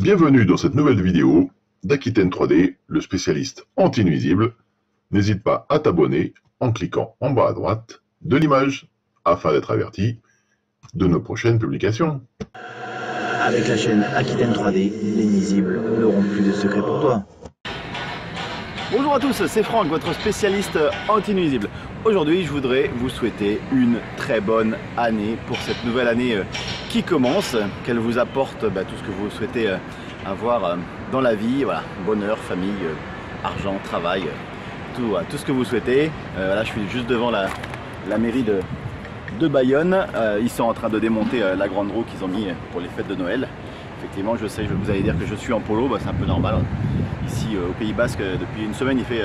Bienvenue dans cette nouvelle vidéo d'Aquitaine 3D, le spécialiste anti-nuisible. N'hésite pas à t'abonner en cliquant en bas à droite de l'image afin d'être averti de nos prochaines publications. Avec la chaîne Aquitaine 3D, les nuisibles n'auront plus de secrets pour toi. Bonjour à tous, c'est Franck, votre spécialiste anti-nuisible. Aujourd'hui, je voudrais vous souhaiter une très bonne année pour cette nouvelle année qui commence, qu'elle vous apporte tout ce que vous souhaitez avoir dans la vie, voilà, bonheur, famille, argent, travail, tout ce que vous souhaitez. Là, je suis juste devant la mairie de Bayonne. Ils sont en train de démonter la grande roue qu'ils ont mis pour les fêtes de Noël. Effectivement, je sais, vous allez dire que je suis en polo, c'est un peu normal. Ici au Pays Basque, depuis une semaine, il fait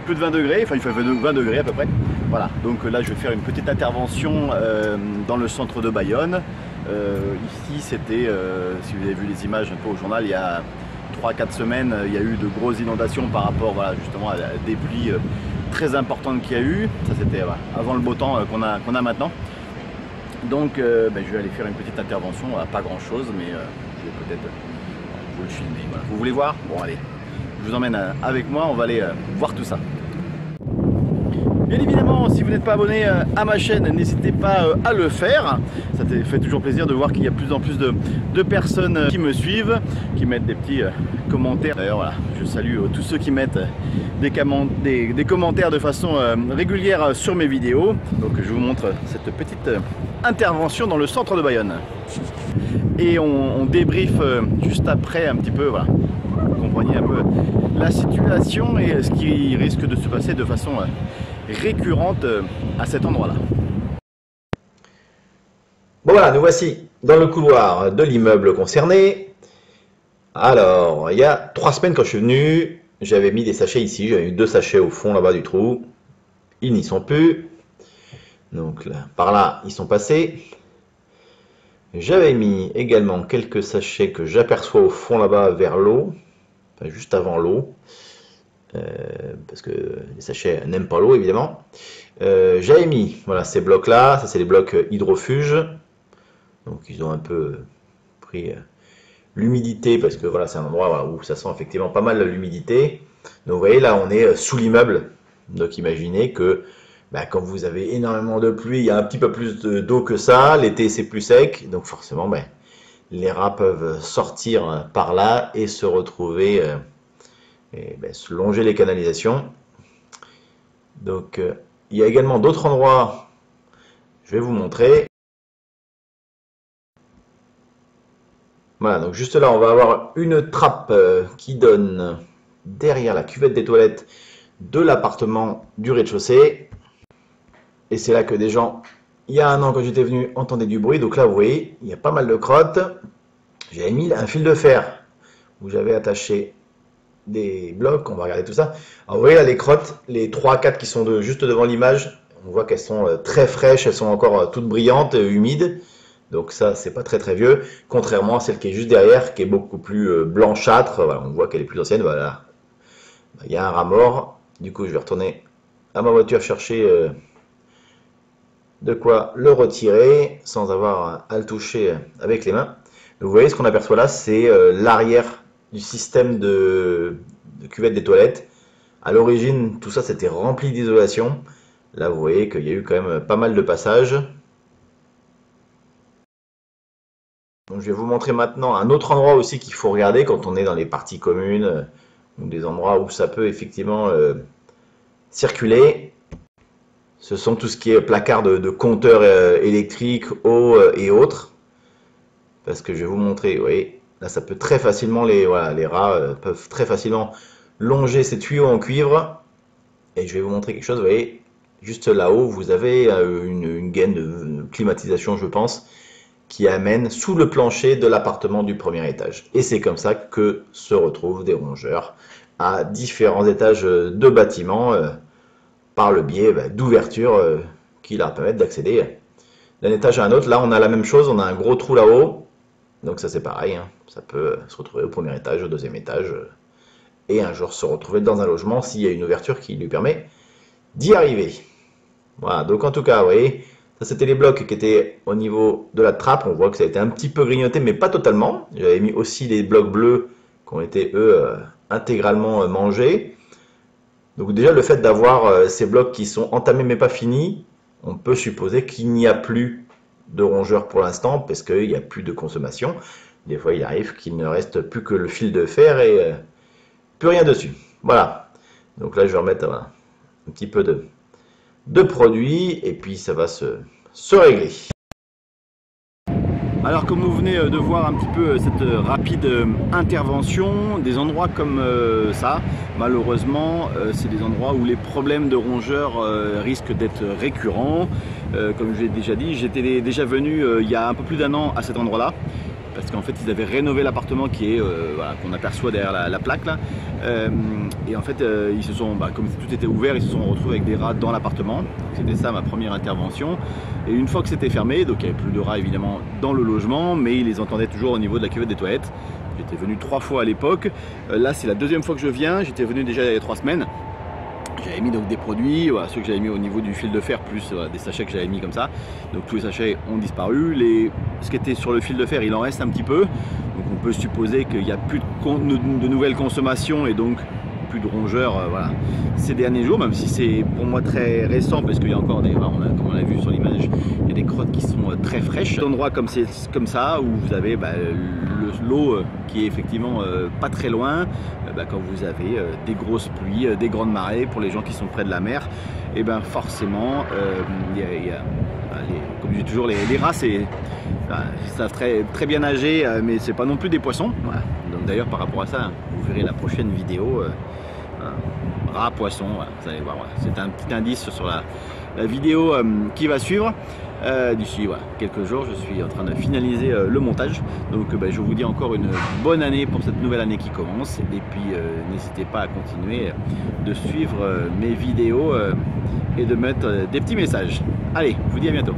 plus de 20 degrés, enfin il fait 20 degrés à peu près. Voilà, donc là je vais faire une petite intervention dans le centre de Bayonne. Ici c'était, si vous avez vu les images un peu au journal, il y a 3-4 semaines, il y a eu de grosses inondations par rapport justement à des pluies très importantes qu'il y a eu. Ça c'était avant le beau temps qu'on a maintenant. Donc je vais aller faire une petite intervention, pas grand chose, mais je vais peut-être vous le filmer. Voilà. Vous voulez voir? Bon allez, je vous emmène avec moi, on va aller voir tout ça. Bien évidemment, si vous n'êtes pas abonné à ma chaîne, n'hésitez pas à le faire. Ça fait toujours plaisir de voir qu'il y a de plus en plus de personnes qui me suivent, qui mettent des petits commentaires. D'ailleurs, voilà, je salue tous ceux qui mettent des commentaires de façon régulière sur mes vidéos. Donc je vous montre cette petite intervention dans le centre de Bayonne. Et on débrief juste après un petit peu, voilà, vous compreniez un peu la situation et ce qui risque de se passer de façon récurrente à cet endroit-là. Bon voilà, nous voici dans le couloir de l'immeuble concerné. Alors, il y a 3 semaines quand je suis venu, j'avais mis des sachets ici, j'avais eu 2 sachets au fond là-bas du trou. Ils n'y sont plus. Donc là, par là, ils sont passés. J'avais mis également quelques sachets que j'aperçois au fond là-bas vers l'eau, enfin, juste avant l'eau. Parce que les sachets n'aiment pas l'eau évidemment. J'avais mis voilà, ces blocs là, ça c'est les blocs hydrofuges, donc ils ont un peu pris l'humidité parce que voilà, c'est un endroit voilà, où ça sent effectivement pas mal l'humidité. Donc vous voyez là on est sous l'immeuble, donc imaginez que quand vous avez énormément de pluie, il y a un petit peu plus d'eau que ça, l'été c'est plus sec, donc forcément les rats peuvent sortir par là et se retrouver se longer les canalisations. Donc il y a également d'autres endroits, je vais vous montrer. Voilà, donc juste là on va avoir une trappe qui donne derrière la cuvette des toilettes de l'appartement du rez-de-chaussée. Et c'est là que des gens, il y a 1 an quand j'étais venu, entendaient du bruit. Donc là vous voyez, il y a pas mal de crottes. J'avais mis un fil de fer où j'avais attaché des blocs, on va regarder tout ça. Alors vous voyez là les crottes, les 3-4 qui sont juste devant l'image, on voit qu'elles sont très fraîches, elles sont encore toutes brillantes, humides. Donc ça c'est pas très vieux, contrairement à celle qui est juste derrière, qui est beaucoup plus blanchâtre. Voilà, on voit qu'elle est plus ancienne. Voilà, il y a un rat mort. Du coup je vais retourner à ma voiture chercher de quoi le retirer sans avoir à le toucher avec les mains. Donc, vous voyez ce qu'on aperçoit là, c'est l'arrière du système de cuvette des toilettes. À l'origine, tout ça c'était rempli d'isolation. Là, vous voyez qu'il y a eu quand même pas mal de passages. Donc, je vais vous montrer maintenant un autre endroit aussi qu'il faut regarder quand on est dans les parties communes ou des endroits où ça peut effectivement circuler. Ce sont tout ce qui est placard de compteurs électriques, eau et autres. Parce que je vais vous montrer, vous voyez. Là, ça peut très facilement, les rats peuvent très facilement longer ces tuyaux en cuivre. Et je vais vous montrer quelque chose, vous voyez, juste là-haut, vous avez une gaine de climatisation, je pense, qui amène sous le plancher de l'appartement du premier étage. Et c'est comme ça que se retrouvent des rongeurs à différents étages de bâtiments par le biais d'ouvertures qui leur permettent d'accéder d'un étage à un autre. Là, on a la même chose, on a un gros trou là-haut. Donc ça c'est pareil, hein. Ça peut se retrouver au premier étage, au 2e étage, et un jour se retrouver dans un logement s'il y a une ouverture qui lui permet d'y arriver. Voilà, donc en tout cas, vous voyez, Ça, c'était les blocs qui étaient au niveau de la trappe. On voit que ça a été un petit peu grignoté, mais pas totalement. J'avais mis aussi les blocs bleus qui ont été, eux, intégralement mangés. Donc déjà, le fait d'avoir ces blocs qui sont entamés mais pas finis, on peut supposer qu'il n'y a plus de rongeurs pour l'instant, parce qu'il n'y a plus de consommation. Des fois, il arrive qu'il ne reste plus que le fil de fer et plus rien dessus. Voilà. Donc là, je vais remettre un petit peu de produit et puis ça va se régler. Alors comme vous venez de voir un petit peu cette rapide intervention, des endroits comme ça, malheureusement, c'est des endroits où les problèmes de rongeurs risquent d'être récurrents. Comme je l'ai déjà dit, j'étais déjà venu il y a un peu plus d'un an à cet endroit-là. Parce qu'en fait ils avaient rénové l'appartement qui est voilà, qu'on aperçoit derrière la plaque là, et en fait ils se sont, comme tout était ouvert, ils se sont retrouvés avec des rats dans l'appartement. C'était ça ma première intervention, et une fois que c'était fermé, donc il n'y avait plus de rats évidemment dans le logement, mais ils les entendaient toujours au niveau de la cuvette des toilettes. J'étais venu 3 fois à l'époque, là c'est la deuxième fois que je viens, j'étais venu déjà il y a 3 semaines. J'avais mis donc des produits, voilà, ceux que j'avais mis au niveau du fil de fer, plus des sachets que j'avais mis comme ça. Donc tous les sachets ont disparu. Ce qui était sur le fil de fer, il en reste un petit peu. Donc on peut supposer qu'il n'y a plus de nouvelles consommations et donc plus de rongeurs voilà, ces derniers jours, même si c'est pour moi très récent, parce qu'il y a encore des, comme on l'a vu sur l'image, il y a des crottes qui sont très fraîches. Des endroits comme ça où vous avez l'eau qui est effectivement pas très loin, quand vous avez des grosses pluies, des grandes marées, pour les gens qui sont près de la mer, et bien forcément comme je dis toujours, les rats ils savent très bien nager, mais c'est pas non plus des poissons. Voilà. Donc d'ailleurs par rapport à ça, vous verrez la prochaine vidéo rat poisson, voilà, vous allez voir, voilà. C'est un petit indice sur la vidéo qui va suivre. D'ici quelques jours, je suis en train de finaliser le montage. Donc je vous dis encore une bonne année pour cette nouvelle année qui commence. Et puis n'hésitez pas à continuer de suivre mes vidéos et de mettre des petits messages. Allez, je vous dis à bientôt.